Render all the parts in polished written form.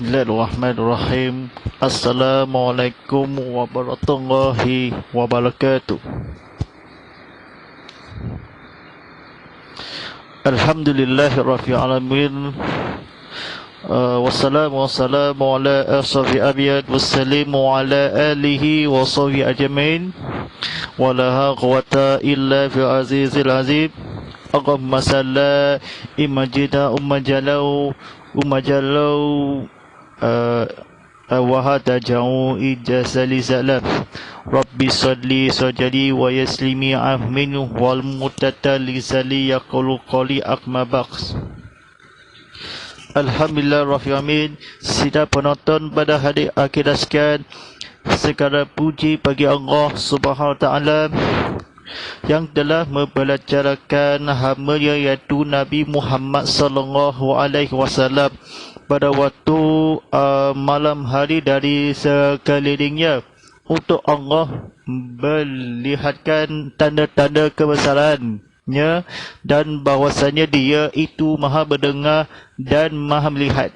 Bismillahirrahmanirrahim. Assalamualaikum warahmatullahi wabarakatuh. Alhamdulillahirabbil alamin. Wassalamu ala ashabi abiyad wassalamu ala alihi wa sahbihi ajmain. Wala quwwata illa fil azizil azim. Allahumma salli imajida ummajalau wahada ja'u ijasali salam Rabbi salli sajadi wa yaslimi ahminu wal mutatali sali yaqulu qali akma baqs. Alhamdulillah Rabbil Alamin. Sidang penonton pada hari akhir sekalian, segala puji bagi Allah Subhanahu Wa Taala yang telah membelacarakan hamba-Nya iaitu Nabi Muhammad sallallahu alaihi wasallam pada waktu malam hari dari sekelilingnya untuk Allah melihatkan tanda-tanda kebesarannya dan bahwasanya Dia itu Maha mendengar dan Maha melihat.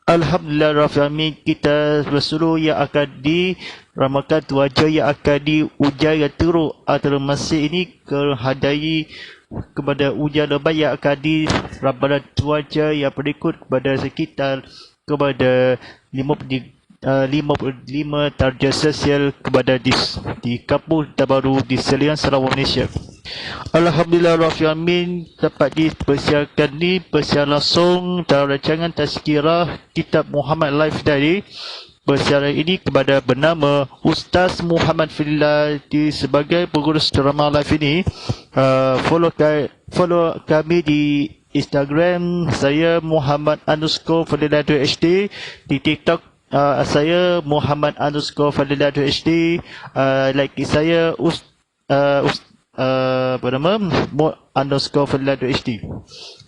Alhamdulillah Rabbil Alamin, kita berseru yang akan diramakan tuaja yang akan diujar yang teruk antara masih ini kehadai kepada hujan lebat yang akan diramakan tuaja yang berikut kepada sekitar kepada 55 darjah sosial kepada di kampung terbaru di Selian Sarawak Malaysia. Alhamdulillah Rabbil Alamin, dapat dipersiarkan ni persiaran langsung dalam rancangan Tazkirah Kitab Muhammad Live dari persiaran ini kepada bernama Ustaz Muhammad Fillah di sebagai pengurus drama live ini. Follow kami di Instagram saya Muhammad_Fadilah.HD, di TikTok saya Muhammad_Fadilah.HD, like saya _Fadilah.HD.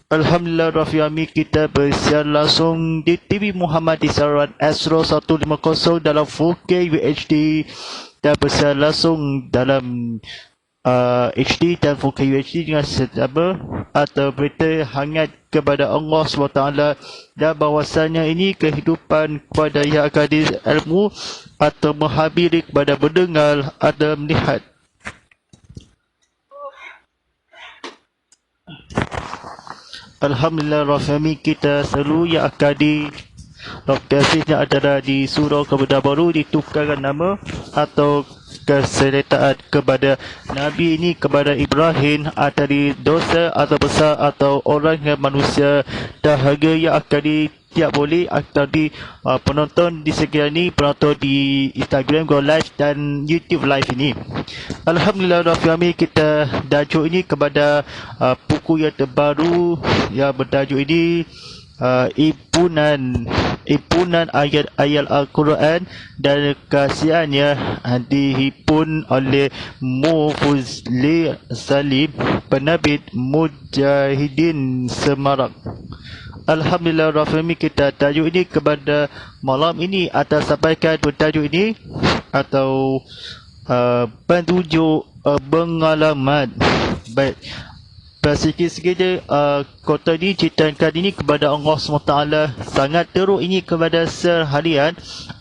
Alhamdulillah Rabbil Alamin, kita bersiar langsung di TV Muhammad di saluran Astro 150 dalam 4K UHD dan bersiar langsung dalam HD dan 4K UHD dengan serba atau berita hangat kepada Allah SWT dan bahawasanya ini kehidupan kepada yang akan ilmu atau menghabiri kepada mendengar atau melihat. Alhamdulillah Rabbil Alamin, kita selalu yang akan di lokasinya adalah di surau kepada baru ditukarkan nama atau kesertaan kepada Nabi ini kepada Ibrahim dari dosa atau besar atau orang yang manusia dahaga yang akan tiap boleh atau di penonton di sekian ini, penonton di Instagram Go Live dan YouTube Live ini. Alhamdulillah Rabbil Alamin, kita tajuk ini kepada buku yang terbaru yang bertajuk ini Impunan ayat-ayat Al-Quran dan kasihannya dihipun oleh Mufuzli Salim, penerbit Mujahidin Semarang. Alhamdulillah Rabbil Alamin, kita tajuk ini kepada malam ini atas sampaikan bertajuk ini atau penunjuk pengalaman. Baik, sikit-sikit kota ini ceritakan ini kepada Allah SWT sangat teruk ini kepada seharian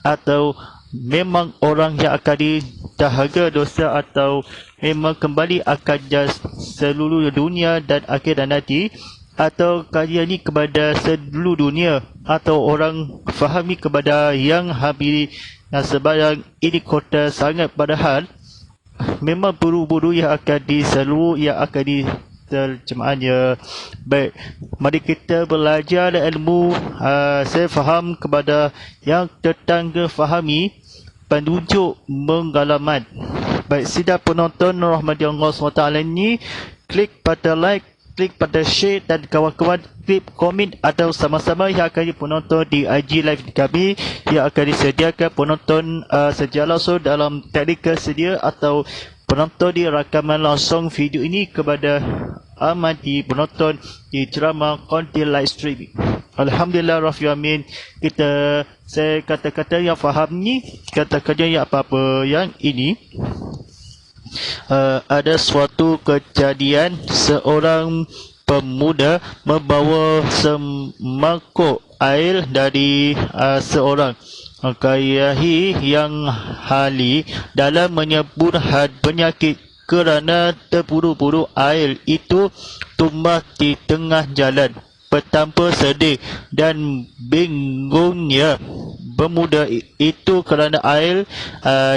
atau memang orang yang akan didahaga dosa atau memang kembali akan seluruh dunia dan akhirat nanti, atau kajian ini kepada seluruh dunia atau orang fahami kepada yang habiri yang sebarang ini kota sangat padahal memang buru-buru yang akan seluruh yang akan terjemahannya. Baik, mari kita belajar ilmu. Saya faham kepada yang tetangga fahami penunjuk pengalaman. Baik, sidang penonton rahmati Allah SWT ini, klik pada like, klik pada share dan kawan-kawan klik komen atau sama-sama yang akan penonton di IG live kami yang akan disediakan penonton secara langsung dalam teknikal sedia atau penonton di rakaman langsung video ini kepada amati penonton di drama konten live streaming. Alhamdulillah Rabbil Alamin, saya kata-kata yang faham ni, kata-kata yang apa-apa yang ini ada suatu kejadian seorang pemuda membawa semangkuk air dari seorang Kayahi yang hali dalam menyebut had penyakit kerana terburu-buru air itu tumbah di tengah jalan. Betapa sedih dan bingungnya pemuda itu kerana air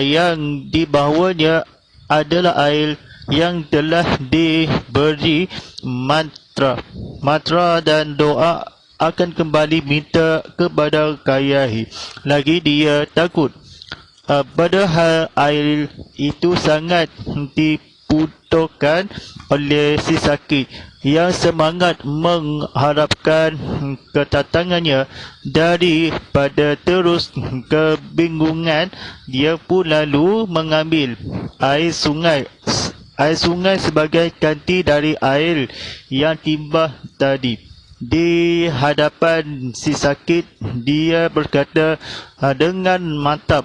yang dibawanya adalah air yang telah diberi mantra dan doa akan kembali minta kepada Kayahi. Lagi dia takut. Padahal air itu sangat dibutuhkan oleh si sakit yang semangat mengharapkan kedatangannya. Daripada terus kebingungan, dia pun lalu mengambil air sungai sebagai ganti dari air yang timbah tadi. Di hadapan si sakit, dia berkata dengan mantap,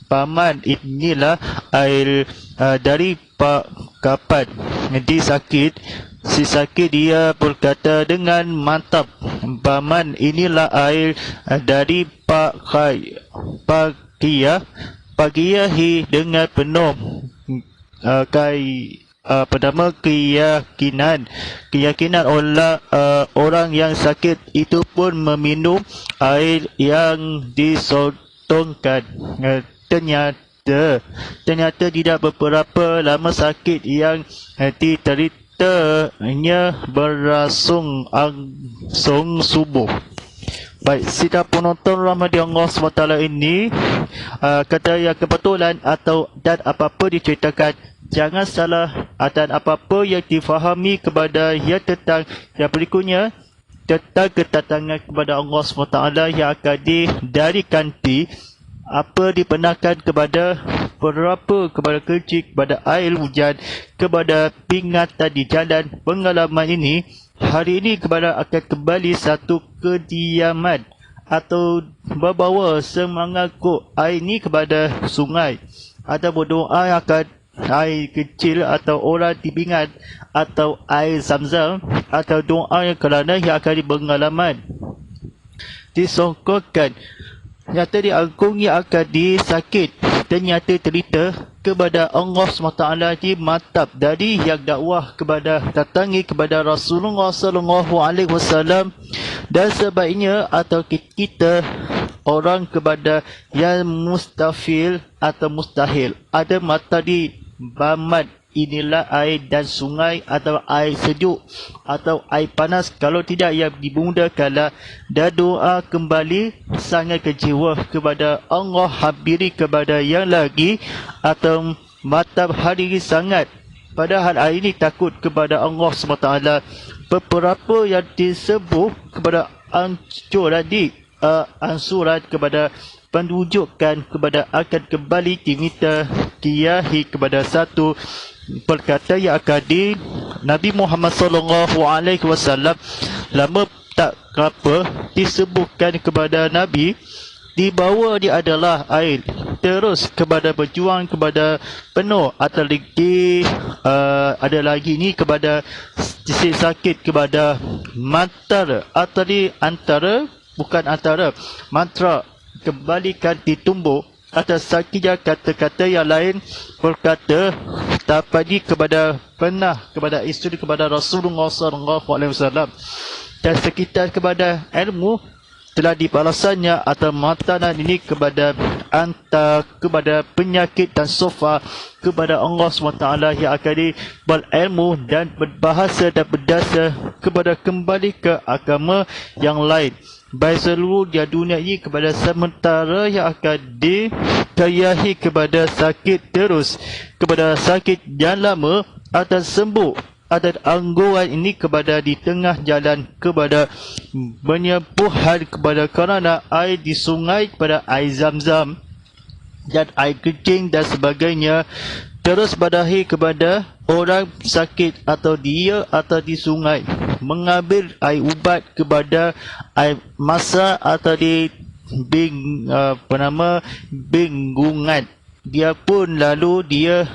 Paman, inilah air dari Pak Kapan. Si sakit dia berkata dengan mantap, Paman, inilah air dari Pak Kiyahi dengan penuh pertama keyakinan orang yang sakit itu pun meminum air yang disodongkan. Ternyata tidak beberapa lama sakit yang diteritanya berlangsung subuh. Baik, sidang penonton rahmati Allah SWT ini, kata yang kebetulan dan apa-apa diceritakan, jangan salah, dan apa-apa yang difahami kepada yang tentang yang berikutnya tentang kedatangan kepada Allah SWT yang akan diganti apa dibenarkan kepada berapa, kepada kencing, kepada air hujan, kepada pingatan di jalan. Pengalaman ini hari ini kepada akan kembali satu kediaman atau membawa semangkuk air ini kepada sungai atau berdoa yang akan air kecil atau orang tibingan atau air Zamzam atau doa yang kerana yang akan dipengalaman disongkorkan nyata diangkung yang akan disakit. Ternyata cerita kepada Allah SWT di mantap dari yang dakwah kepada datangi kepada Rasulullah SAW, dan sebaiknya atau kita orang kepada yang mustahil atau mustahil ada mata di bamat. Inilah air dan sungai atau air sejuk atau air panas. Kalau tidak yang dimudahkanlah dan doa kembali sangat kecewa kepada Allah, habiri kepada yang lagi atau matab hari sangat. Padahal air ini takut kepada Allah SWT. Beberapa yang disebut kepada ansuran kepada penunjukkan kepada akan kembali diminta Kiyahi kepada satu perkata yang akan di Nabi Muhammad SAW lama tak apa disebutkan kepada Nabi di bawah dia adalah air terus kepada berjuang kepada penuh atau lagi ada lagi ni kepada si sakit kepada mantra atau di antara bukan antara mantra kembalikan ditumbuh atas sakinya kata-kata yang lain berkata tapadi kepada pernah kepada isteri kepada Rasulullah SAW dan sekitar kepada ilmu telah dibalasannya atau matanan ini kepada kepada penyakit dan sofa kepada Allah SWT yang akan berilmu dan berbahasa dan berdasar kepada kembali ke agama yang lain. Baik seluruh dunia ini kepada sementara yang akan dikayahi kepada sakit terus kepada sakit yang lama atau sembuh atau angguran ini kepada di tengah jalan kepada penyembuhan kepada kerana air di sungai kepada air Zamzam dan air kencing dan sebagainya terus badahi kepada orang sakit atau dia atau di sungai mengambil air ubat kepada air masa atau di binggungan. Dia pun lalu dia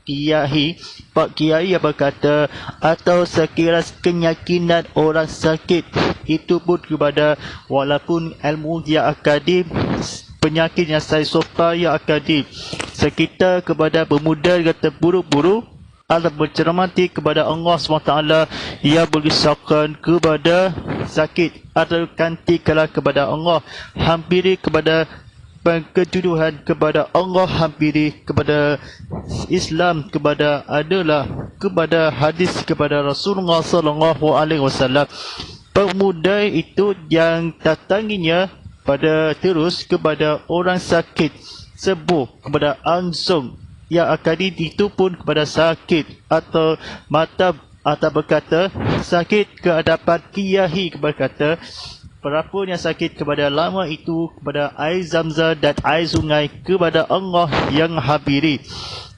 Kiai, Pak Kiai yang berkata, atau sekilas keyakinan orang sakit itu pun kepada walaupun ilmu yang akademik, penyakit yang saya sopa yang akademik, sekitar kepada pemuda yang terburu-buru atau bercermati kepada Allah SWT yang bergisahkan kepada sakit atau kantikanlah kepada Allah, hampiri kepada kejuduhan kepada Allah, hampiri kepada Islam, kepada adalah kepada hadis kepada Rasulullah sallallahu alaihi wasallam. Pemuda itu yang datanginya pada terus kepada orang sakit sembuh kepada langsung, yang akan itu pun kepada sakit atau mata atau berkata sakit ke hadapan Kiai berkata, berapa yang sakit kepada lama itu kepada air Zamzam dan air sungai kepada Allah yang habiri.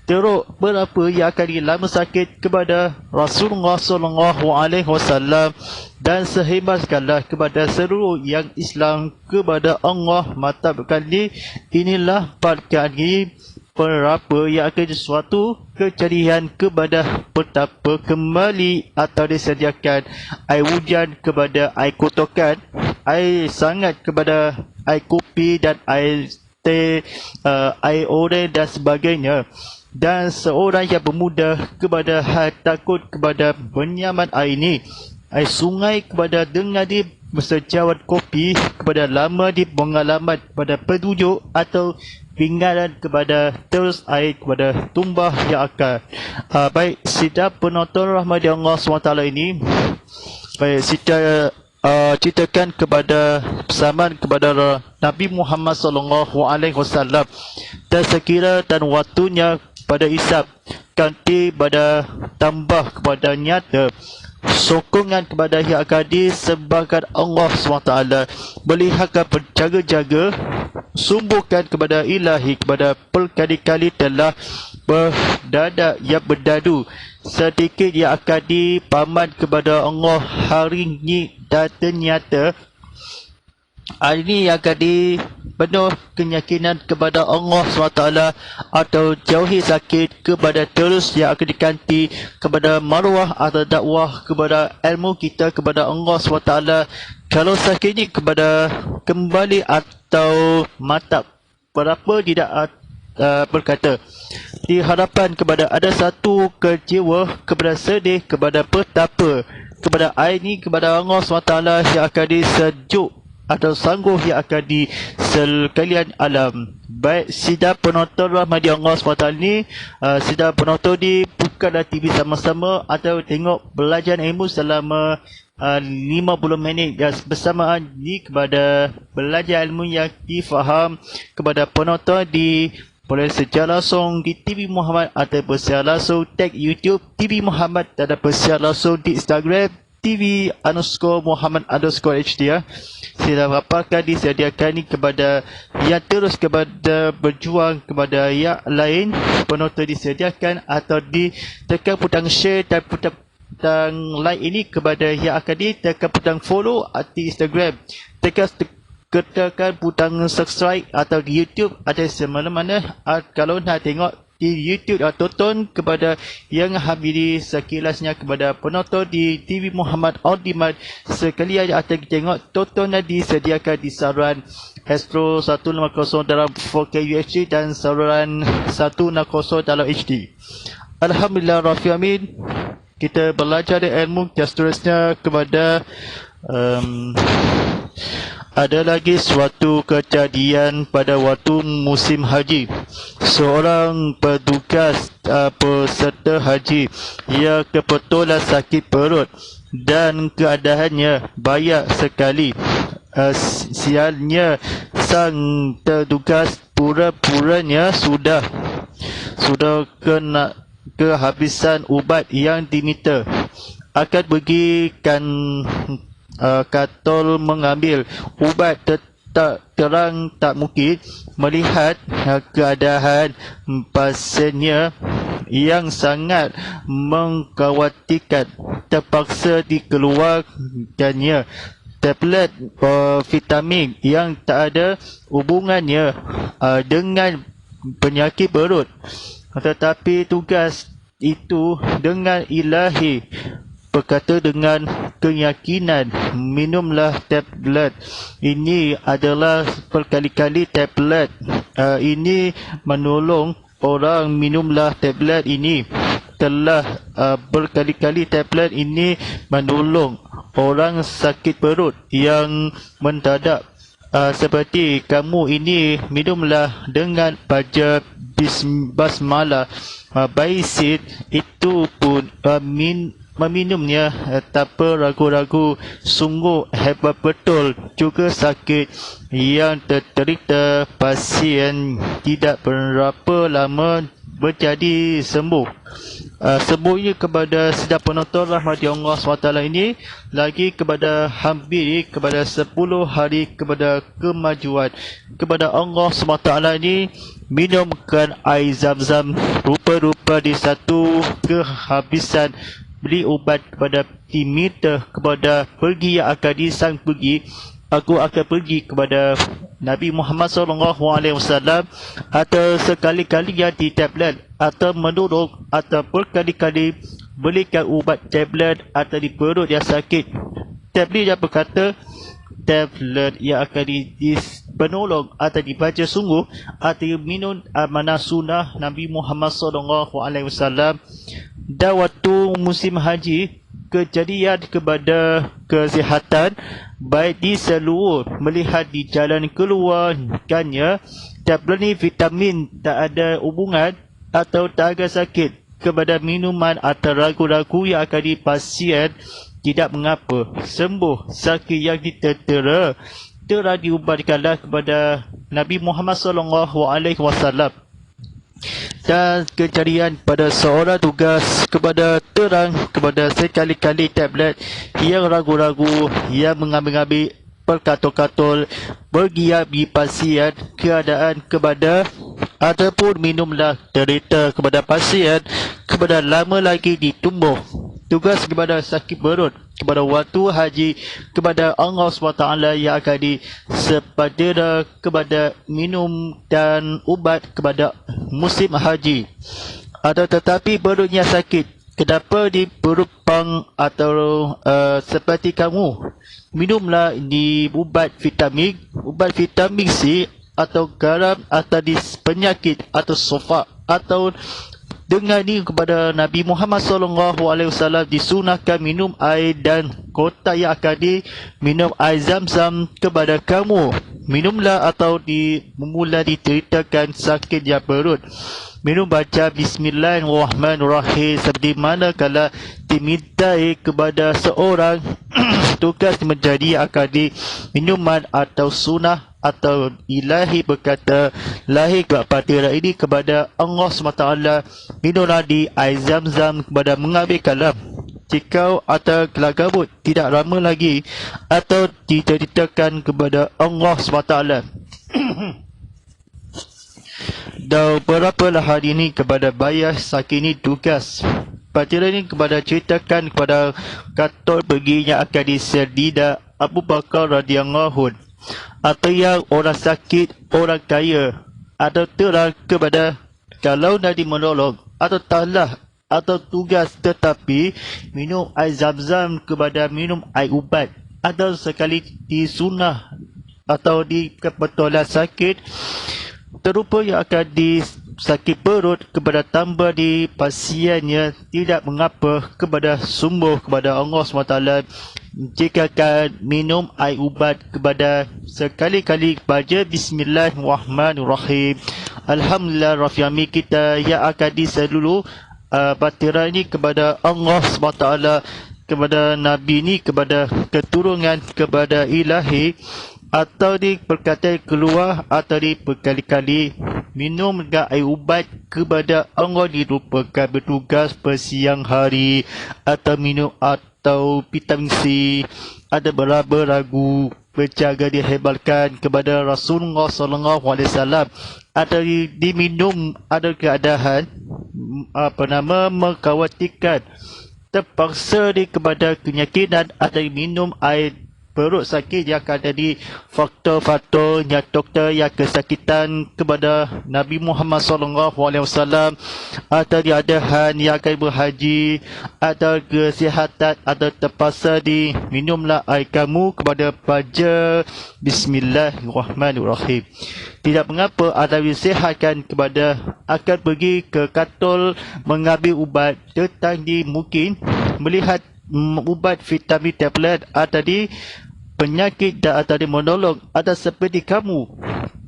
Teruk berapa yang akan lama sakit kepada Rasulullah sallallahu alaihi wasallam, dan sehebatkanlah kepada seluruh yang Islam kepada Allah mata berkali. Inilah perkara berapa yang akan sesuatu kejadian kepada petapa kembali atau disediakan air hujan kepada air kotokan, air sangat kepada air kopi dan air teh, air oranye dan sebagainya. Dan seorang yang bermuda kepada hal takut kepada benyaman air ini, air sungai kepada dengar di bersejawat kopi kepada lama di pengalaman kepada petunjuk atau pinggalan kepada terus air kepada tumbah yang akan. Baik, sidang penonton rahmati Allah SWT ini, baik, kita ceritakan kepada pesanan kepada Nabi Muhammad sallallahu alaihi wasallam, dan sekira dan waktunya pada isap ganti pada tambah kepada nyata sokongan kepada yang akan disembahkan Allah SWT, melihatkan berjaga-jaga sumbuhkan kepada ilahi kepada berkali-kali telah berdadak yang berdadu sedikit yang akan dipaman kepada Allah hari ini, dan ternyata hari ini yang akan penuh keyakinan kepada Allah SWT atau jauhi sakit kepada terus yang akan diganti kepada maruah atau dakwah kepada ilmu kita kepada Allah SWT. Kalau sakit ini kepada kembali atau matap, berapa tidak berkata di hadapan kepada ada satu kecewa kepada sedih kepada petapa kepada air ini kepada Allah SWT yang akan disejuk atau sanggup yang akan di sekalian alam. Baik, sidang penonton rahmati Allah SWT ni, sidang penonton ni bukanlah TV sama-sama atau tengok belajar ilmu selama 50 minit yang bersamaan ni kepada belajar ilmu yang difaham kepada penonton di boleh secara langsung di TV Muhammad atau secara langsung tag YouTube TV Muhammad dan secara langsung di Instagram TV_Muhammad_HD ya. Sila apakah disediakan ni kepada yang terus kepada berjuang kepada yang lain, penonton disediakan atau ditekan butang share dan butang like ini kepada yang akan ditekan butang follow di Instagram, tekan butang subscribe atau di YouTube ada semana-mana. Kalau nak tengok di YouTube atau tonton kepada yang habiri sekilasnya kepada penonton di TV Muhammad On Demand sekalian atau tengok tonton yang disediakan di saluran Astro 150 dalam 4K UHD dan saluran 160 dalam HD. Alhamdulillah Rabbil Alamin, kita belajar ilmu yang seterusnya kepada ada lagi suatu kejadian pada waktu musim haji. Seorang petugas peserta haji ia kebetulan sakit perut dan keadaannya baik sekali. Sialnya sang petugas pura-puranya sudah kena kehabisan ubat yang diminta. Akan pergikan katol mengambil ubat, tak terang tak mungkin melihat keadaan pasiennya yang sangat mengkhawatirkan. Terpaksa dikeluarkannya tablet vitamin yang tak ada hubungannya dengan penyakit perut. Tetapi tugas itu dengan ilahi, berkata dengan keyakinan, minumlah tablet. Ini adalah berkali-kali tablet. Ini menolong orang, minumlah tablet ini. Telah berkali-kali tablet ini menolong orang sakit perut yang mendadak. Seperti kamu ini, minumlah dengan baca basmalah. Baisit itu pun meminumnya tanpa ragu-ragu. Sungguh hebat betul juga sakit yang terderita pasien tidak berapa lama menjadi sembuh. Sembuhnya kepada sedap penonton rahmati Allah SWT ini, lagi kepada hampir kepada 10 hari kepada kemajuan kepada Allah SWT ini, minumkan air zam-zam rupa-rupa di satu kehabisan, beli ubat kepada diminta kepada pergi yang akan disang pergi. Aku akan pergi kepada Nabi Muhammad SAW, atau sekali-kali yang di tablet, atau menurut, atau berkali-kali belikan ubat tablet atau di perut yang sakit. Tablet yang berkata tablet yang akan penolong atau dibaca sungguh atau minum amanah sunnah Nabi Muhammad SAW. Dan waktu musim haji, kejadian kepada kesihatan baik di seluruh, melihat di jalan keluarkannya, tablet ni vitamin tak ada hubungan atau tak ada sakit kepada minuman atau ragu-ragu yang akan pasien tidak mengapa, sembuh sakit yang ditertera, telah diubatkanlah kepada Nabi Muhammad SAW. Dan kejadian pada seorang tugas kepada terang kepada sekali-kali tablet yang ragu-ragu, yang mengambil-ambil perkatul-katul, bergiat di pasien keadaan kepada, ataupun minumlah derita kepada pasien kepada lama lagi ditumbuh. Tugas kepada sakit perut kepada waktu haji kepada Allah SWT yang akan disepadera kepada minum dan ubat kepada musim haji. Tetapi perutnya sakit, kenapa di perut pang atau seperti kamu, minumlah di ubat vitamin C atau garam atau di penyakit atau sofa atau dengan ini kepada Nabi Muhammad SAW disunahkan minum air dan kotak yang akan diminum air zam-zam kepada kamu. Minumlah atau mula diceritakan sakit yang perut. Minum baca Bismillahirrahmanirrahim seperti mana kalau dimintai kepada seorang tugas menjadi akan di minuman atau sunnah atau ilahi, berkata lahir kepada ini kepada Allah SWT, minumlah di air zam-zam kepada mengambil kalam. Jika atau kelak gabut tidak lama lagi atau diceritakan kepada Allah SWT. Dan berapalah hari ini kepada bayar sakini tugas. Pada ini kepada ceritakan kepada katul perginya akan disedida Abu Bakar radhiyallahu anhu, atau yang orang sakit, orang kaya, atau terang kepada kalau Nabi menolong atau talah atau tugas, tetapi minum air zam-zam kepada minum air ubat, atau sekali di sunnah atau di kebetulan sakit terupa yang akan di sakit perut kepada tambah di pasiennya tidak mengapa kepada sumber kepada Allah SWT. Jika akan minum air ubat kepada sekali-kali baca Bismillahirrahmanirrahim. Alhamdulillah Rabbil Alamin, kita yang akan diselulu batiran ini kepada Allah SWT, kepada Nabi ini, kepada keturunan, kepada ilahi, atau di perkataan keluar atau di berkali-kali minum dengan air ubat kepada Allah dirupakan bertugas bersiang hari, atau minum atau vitamin C, ada berapa ragu berjaga dihebalkan kepada Rasulullah SAW, atau diminum ada keadaan mengkhawatirkan terpaksa kepada kenyakinan, atau minum air perut sakit, dia akan jadi faktor-faktor yang doktor yang kesakitan kepada Nabi Muhammad SAW, atau dia ada han yang akan berhaji, atau kesihatan, atau terpaksa diminumlah air kamu kepada baca Bismillahirrahmanirrahim. Tidak mengapa anda disihatkan kepada akan pergi ke katul mengambil ubat, tetapi mungkin melihat ubat vitamin tablet atau di penyakit dan atau di menolong ada seperti kamu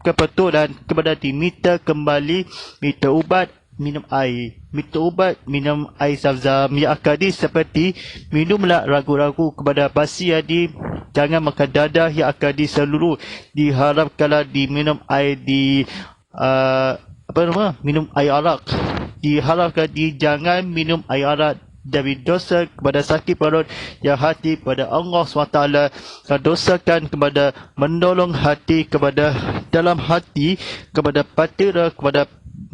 kebetulan kepada diminta kembali minta ubat minum air, minta ubat minum air zam-zam yang akan seperti minumlah ragu-ragu kepada basi adi, jangan makan dadah yang akan seluruh diharapkanlah diminum air minum air arak, diharapkan jangan minum air arak dari dosa kepada sakit perut yang hati pada Allah SWT, dan dosakan kepada menolong hati kepada dalam hati kepada patira kepada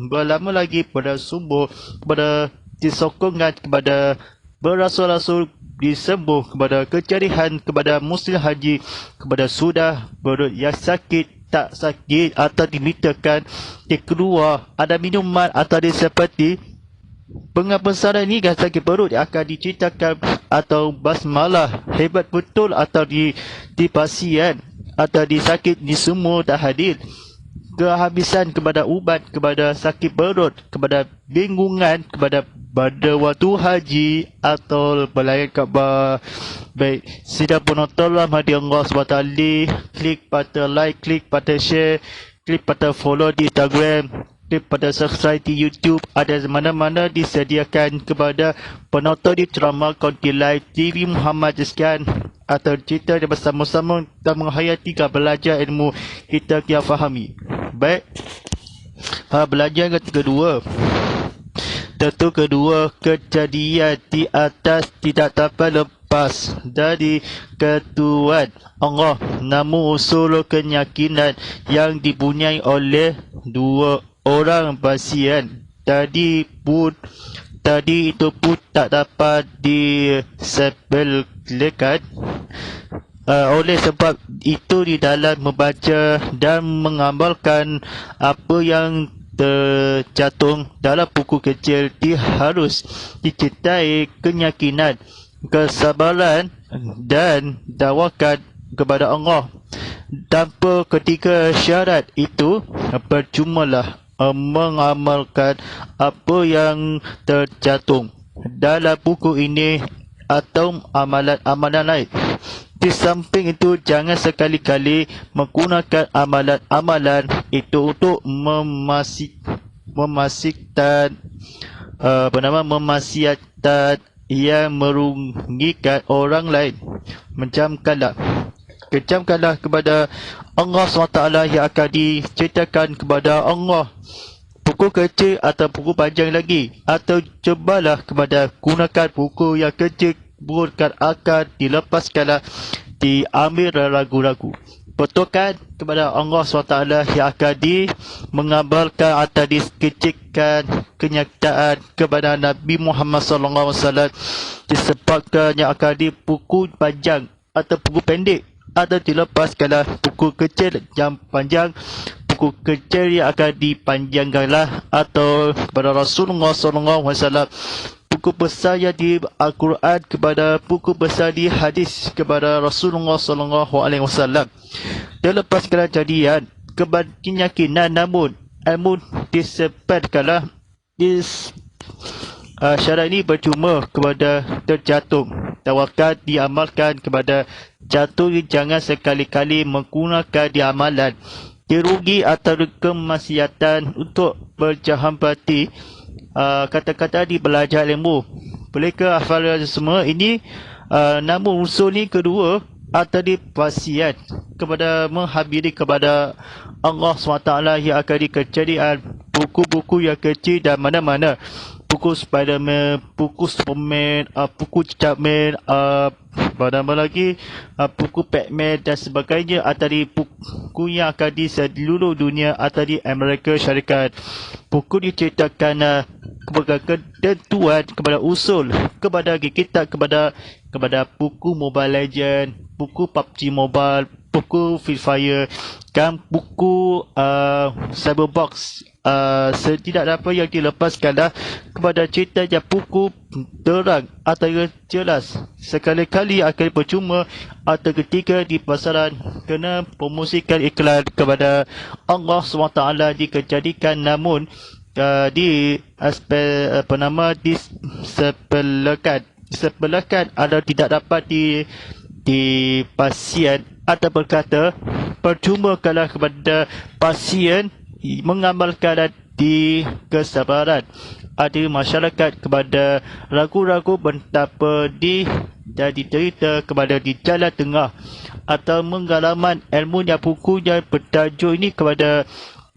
berlama lagi pada sumber kepada disokongan kepada berasul-rasul disembuh kepada kecerihan kepada muslim haji kepada sudah perut yang sakit tak sakit atau dimintakan dikeluar ada minuman atau seperti pengapesaran ini kan sakit perut yang akan diceritakan atau basmalah hebat betul atau di pasien atau di sakit di semua tak hadir kehabisan kepada ubat kepada sakit perut kepada bingungan kepada pada waktu haji atau belayan Kaabah. Baik, sida penontonlah hadiah Allah SWT, klik pada like, klik pada share, klik pada follow di Instagram, klik pada subscribe di YouTube. Ada mana-mana disediakan kepada penonton di ceramah Konti Live TV Muhammad sekian, atau cerita bersama-sama dan menghayati belajar ilmu kita yang fahami. Baik, belajar yang kedua. Tentu kedua, kejadian di atas tidak dapat lepas dari ketuan Allah. Namun usul keyakinan yang dipunyai oleh dua orang pasien tadi itu pun tak dapat disepelekan. Oleh sebab itu di dalam membaca dan mengamalkan apa yang tercantum dalam buku kecil harus dicintai keyakinan, kesabaran dan tawakkal kepada Allah. Tanpa ketiga syarat itu percumalah mengamalkan apa yang tercantum dalam buku ini atau amalan-amalan lain. Di samping itu, jangan sekali-kali menggunakan amalan-amalan itu untuk memaksiatkan yang merugikan orang lain. Kejamkanlah kepada Allah SWT yang akan diceritakan kepada Allah. Buku kecil atau buku panjang lagi, atau cobalah kepada gunakan buku yang kecil bukan akan dilepaskanlah diambil ragu-ragu. Betulkan kepada Allah SWT yang akan mengabarkan atau dikecilkan kenyataan kepada Nabi Muhammad SAW disebabkan yang akan di buku panjang atau buku pendek, atau dilepaskanlah buku kecil yang panjang, buku kecil yang akan dipanjangkanlah, atau kepada Rasulullah SAW buku besar yang di Al-Quran kepada buku besar di hadis kepada Rasulullah SAW. Dilepaskanlah jadian keyakinan, namun ilmu disebutkanlah syarat ini percuma kepada terjatuh. Tawakal diamalkan kepada jatuh, jangan sekali-kali menggunakan di amalan dirugi atau kemaksiatan untuk berjahat-hati. Kata-kata di belajar ilmu mereka hafal semua ini, namun usul ni kedua atau di pasien kepada menghabiri kepada Allah SWT yang akan dikecerian buku-buku yang kecil dan mana-mana, buku Spiderman, buku Superman, buku Chapman, apa lagi, buku Pac-Man dan sebagainya, atau di buku yang akan di seluruh dunia atau di Amerika Syarikat. Buku diceritakan kepada ketentuan, kepada usul, kepada kitab, kepada buku Mobile Legend, buku PUBG Mobile, buku Free Fire, kan buku Cyberbox. Setidak apa yang dilepaskanlah kepada cerita yang buku terang atau jelas. Sekali-kali akan percuma atau ketika di pasaran kena promosikan iklan kepada Allah SWT dikejadikan, namun di aspek disepelekan atau tidak dapat di pasien, atau berkata percuma kalau kepada pasien mengamalkan di kesabaran. Ada masyarakat kepada ragu-ragu betapa dan diterita kepada di jalan tengah atau menggalaman ilmu yang bukunya bertajuk ini kepada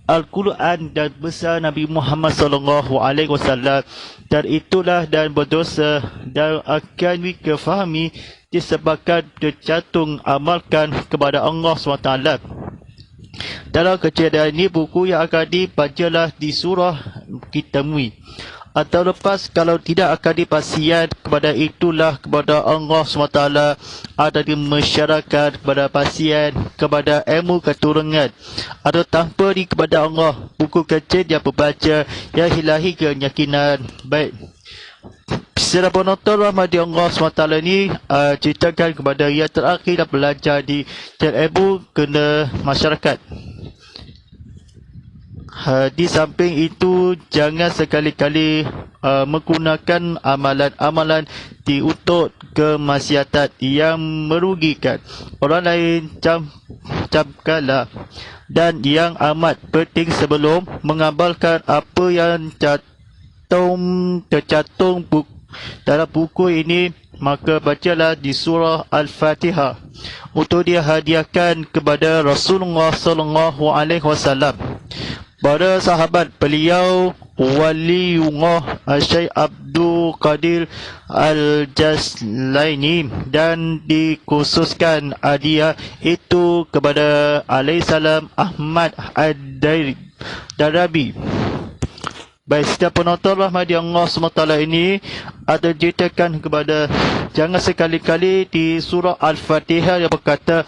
Al-Quran dan besar Nabi Muhammad SAW, dan itulah dan berdosa dan akan difahami disebabkan tercantum amalkan kepada Allah SWT. Dalam kejadian ini, buku yang akan dibacalah di surah kita temui, atau lepas kalau tidak akan dipasian kepada itulah kepada Allah SWT ada di masyarakat kepada pasien kepada ilmu keturunan atau tanpa di kepada Allah buku kecil yang berbaca yang hilahi keyakinan. Baik, secara penonton rahmati Allah SWT ni ceritakan kepada yang terakhir dan belajar di ilmu kena masyarakat. Di samping itu, jangan sekali-kali menggunakan amalan-amalan untuk kemaksiatan yang merugikan orang lain. Camkanlah dan yang amat penting sebelum mengamalkan apa yang tercantum dalam buku ini, maka bacalah di surah Al-Fatihah untuk dihadiahkan kepada Rasulullah SAW. Para sahabat beliau Waliullah Syekh Abdul Qadir Al-Jaslaini, dan dikhususkan hadiah itu kepada alaihissalam Ahmad Ad-Darabi. Baik, setiap penonton rahmati Allah SWT ini ada ceritakan kepada jangan sekali-kali di surah Al-Fatihah yang berkata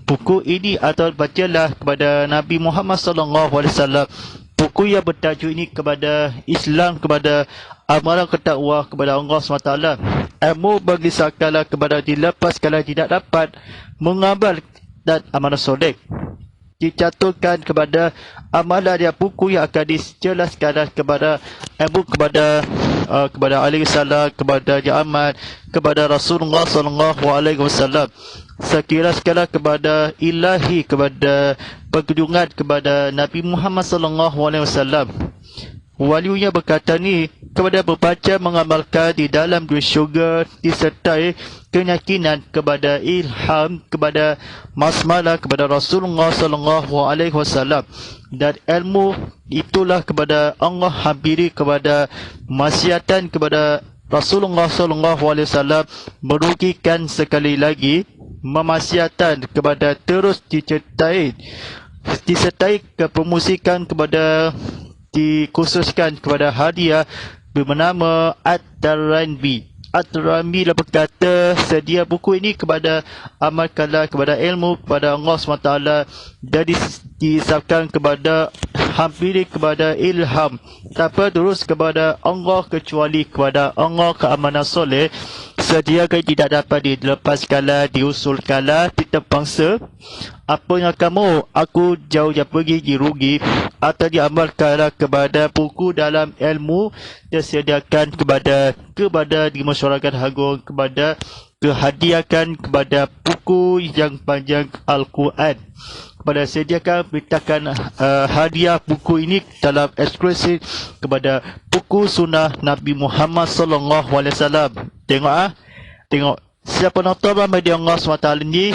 buku ini atau bacalah kepada Nabi Muhammad SAW. Buku yang bertajuk ini kepada Islam, kepada amalan ketakwaan kepada Allah SWT. Ilmu bagi sakala kepada dilepas kalau tidak dapat mengamal dan amalan soleh. Dicantumkan kepada amalan yang buku yang akan dijelaskan kepada ilmu kepada alaihissalam, kepada Muhammad, kepada Rasulullah SAW. Sekira-sekala kepada ilahi, kepada perkunjungan kepada Nabi Muhammad SAW. Walinya berkata ni, kepada berbaca mengamalkan di dalam dua syurga disertai keyakinan kepada ilham kepada masmala kepada Rasulullah SAW, dan ilmu itulah kepada Allah hampiri kepada maksiatan kepada Rasulullah SAW merugikan. Sekali lagi, memaksiatan kepada terus disertai kepromosikan kepada dikhususkan kepada hadiah bernama At-Taranbi. At-Taranbi lah berkata sedia buku ini kepada amalkanlah kepada ilmu kepada Allah SWT, dan disabkan kepada hampiri kepada ilham tanpa terus kepada Allah kecuali kepada Allah keamanan soleh. Sediakan tidak dapat dilepaskanlah, diusulkanlah, ditepangsa. Apa yang kamu, aku jauh yang pergi dirugi, atau diamalkanlah kepada buku dalam ilmu disediakan kepada di masyarakat agung, kepada kehadiahkan kepada buku yang panjang Al-Quran. Kepada sediakan beritakan hadiah buku ini dalam eksklusif kepada buku sunnah Nabi Muhammad SAW. Tengok siapa penonton rahmati Allah SWT ini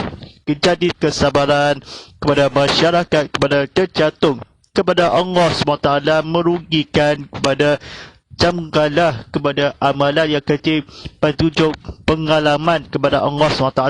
jadi kesabaran kepada masyarakat, kepada tercantum kepada Allah SWT merugikan kepada camkanlah kepada amalan yang kecil petunjuk pengalaman kepada Allah SWT.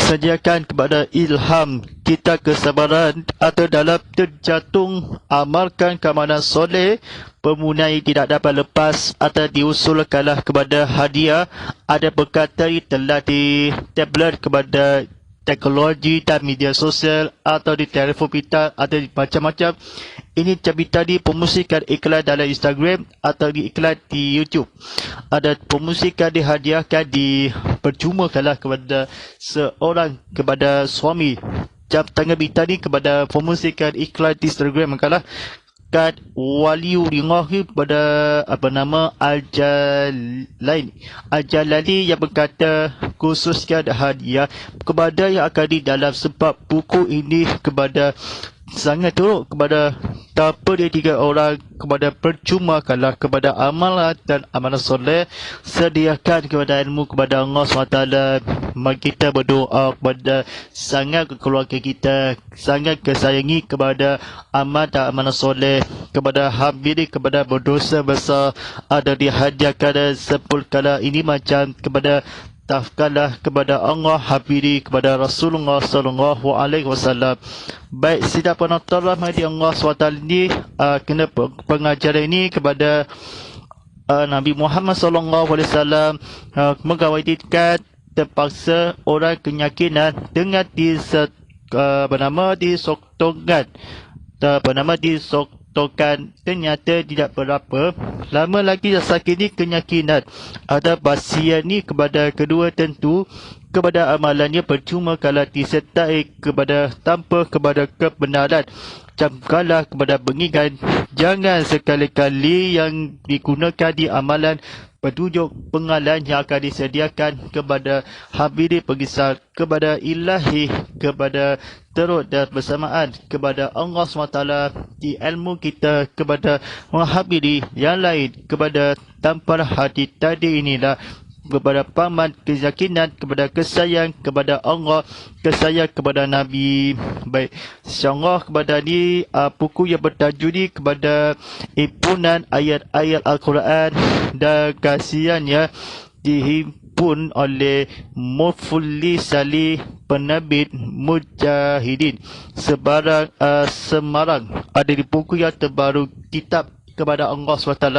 Sediakan kepada ilham kita kesabaran atau dalam terjantung amalkan keamanan soleh pemunai tidak dapat lepas atau diusulkanlah kepada hadiah. Ada berkata telah di tablet kepada teknologi dan media sosial atau di telefon pintar, ada macam-macam. Ini cerita di pemusikan iklan dalam Instagram atau di iklan di YouTube. Ada pemusikan dihadiahkan, dipercumakanlah kepada seorang, kepada suami. Jam tangan bintang ni kepada pemusikan iklan di Instagram kalah kad waliu ringah kepada Al-Jalali yang berkata khususkan hadiah kepada yang akan di dalam, sebab buku ini kepada sangat teruk kepada tanpa dia 3 orang, kepada percuma kalah kepada amalan dan amalan soleh. Sediakan kepada ilmu kepada Allah SWT. Mari kita berdoa kepada sangat keluarga kita, sangat kesayangi kepada amal dan amalan soleh, kepada hambiri, kepada berdosa besar ada dihadiahkan sepulkala ini macam kepada tafkalah kepada Allah, habiri kepada Rasulullah sallallahu alaihi wasallam. Baik sidang penonton rahmati Allah SWT ini, kena pengajaran ini kepada Nabi Muhammad sallallahu alaihi wasallam mengawaikan terpaksa orang kenyakinan dengan disoktongan ternyata tidak berapa lama lagi sakit kenyakinan. Ada basian ni kepada kedua tentu kepada amalannya percuma kalau disertai kepada tanpa kepada kebenaran. Camkalah kepada bengigan, jangan sekali-kali yang digunakan di amalan petunjuk pengalan yang akan disediakan kepada habiri pengisah kepada ilahi, kepada terus dan bersamaan kepada Allah SWT di ilmu kita, kepada menghabiri yang lain, kepada tanpa hati tadi inilah kepada paman keyakinan, kepada kesayang kepada Allah, kesayang kepada Nabi. Baik, insyaAllah kepada ni buku yang bertajuk ni kepada impunan ayat-ayat Al-Quran dan kasihannya dihimpun oleh Mufli Salih, penerbit Mujahidin Semarang. Ada di buku yang terbaru, kitab kepada Allah SWT,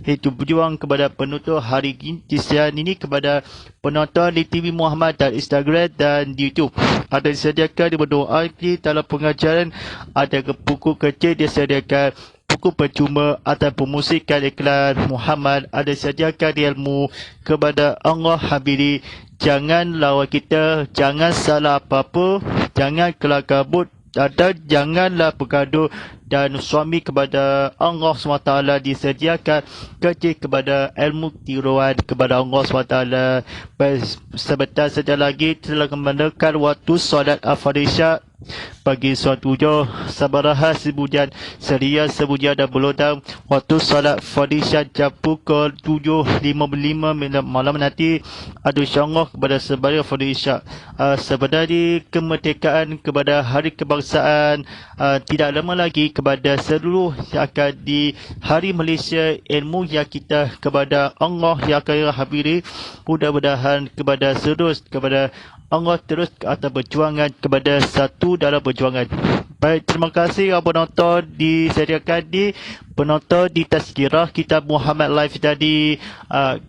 iaitu berjuang kepada penutup hari Kristian ini kepada penonton di TV Muhammad dan Instagram dan YouTube. Ada disediakan di berdoa di dalam pengajaran, ada buku kecil disediakan, buku percuma atau pemusikan iklan Muhammad, ada disediakan di ilmu kepada Allah habiri. Jangan lawan kita, jangan salah apa-apa, jangan kelak kabut, dan janganlah bergaduh, dan suami kepada Allah SWT disediakan kecil kepada ilmu tiruan kepada Allah SWT. Sebentar saja lagi telah mendekat waktu solat Al-Fadhisya pagi suatu tujuh sabaraha sebujan seria sebujan dan belodang waktu solat Fadhisya jam pukul 7.55 malam nanti. Aduh insyaAllah kepada sebagai Fadhisya sebenarnya kemerdekaan kepada hari kebangsaan tidak lama lagi kepada seluruh yang akan di hari Malaysia. Ilmu yang kita kepada Allah yang akan habiri, mudah-mudahan kepada seluruh kepada Allah terus atas perjuangan kepada satu dalam perjuangan. Baik, terima kasih penonton disediakan di penonton di Tazkirah Kitab Muhammad Live tadi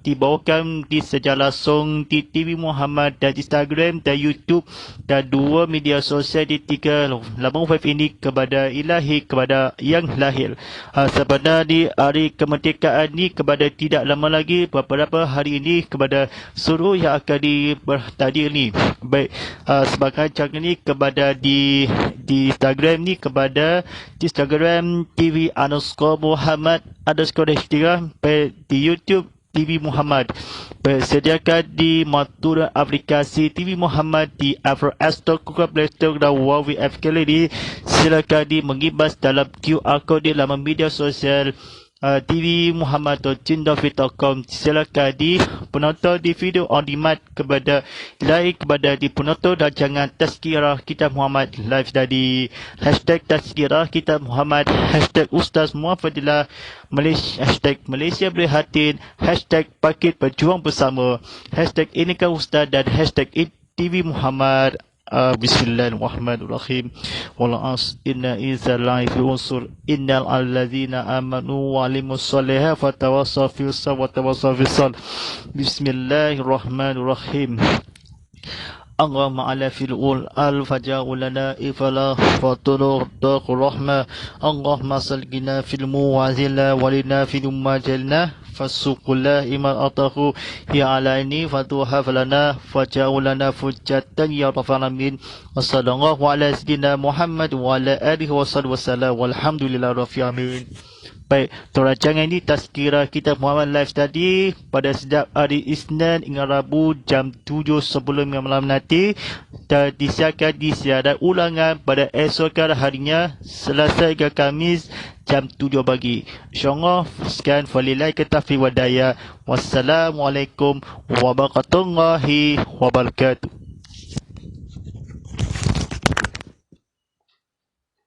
dibawakan di secara langsung di TV Muhammad dan Instagram dan YouTube dan 2 media sosial di 3 laman web ini kepada ilahi, kepada yang lahir. Sebenarnya di hari kemerdekaan ini kepada tidak lama lagi beberapa hari ini kepada seluruh yang akan bertadil ni. Baik, sebagai cara ni kepada di Instagram ni kepada di Instagram TV _Muhammad _H3, di YouTube TV Muhammad. Sediakan di Matura aplikasi TV Muhammad di Apple Store, Google Play Store dan Huawei App Gallery. Silakan mengibas dalam QR code di laman media sosial TV Muhammad atau cindafi.com. Silakan penonton di video on demand kepada like kepada penonton dan jangan Tazkirah Kitab Muhammad live tadi. Hashtag Tazkirah Kitab Muhammad, hashtag Ustaz Muhammadilah Malaysia, hashtag Malaysia Prihatin, hashtag Pakit Berjuang Bersama, hashtag Inikah Ustaz dan hashtag TV Muhammad. Bismillahirrahmanirrahim. Wal 'asr inna inzal lafi usur innal alladzina amanu wa 'alimus solihati fatawassaw fis sabr wa tawassaw fis sabr. Bismillahirrahmanirrahim. Allahumma ala fil'ul al-faja'u lana ifala faturur taqur rahmah. Allahumma salgina fil muwazila walina fil majalna fasuqullah iman atahu ya alaini fatuha falana faja'u lana fujatan ya rabbal alamin. Wassallallahu ala sayyidina Muhammad wa ala alihi wasallam walhamdulillah rabbil alamin. Baik, rancangan ini tazkirah kita Muhammad Live Study pada setiap hari Isnin hingga Rabu jam 7 sebelum malam nanti, dan disiarkan di siaran ulangan pada esokan harinya Selasa hingga Khamis jam 7 pagi. InsyaAllah, sekian walillahi taufiq wal hidayah. Wassalamualaikum warahmatullahi wabarakatuh.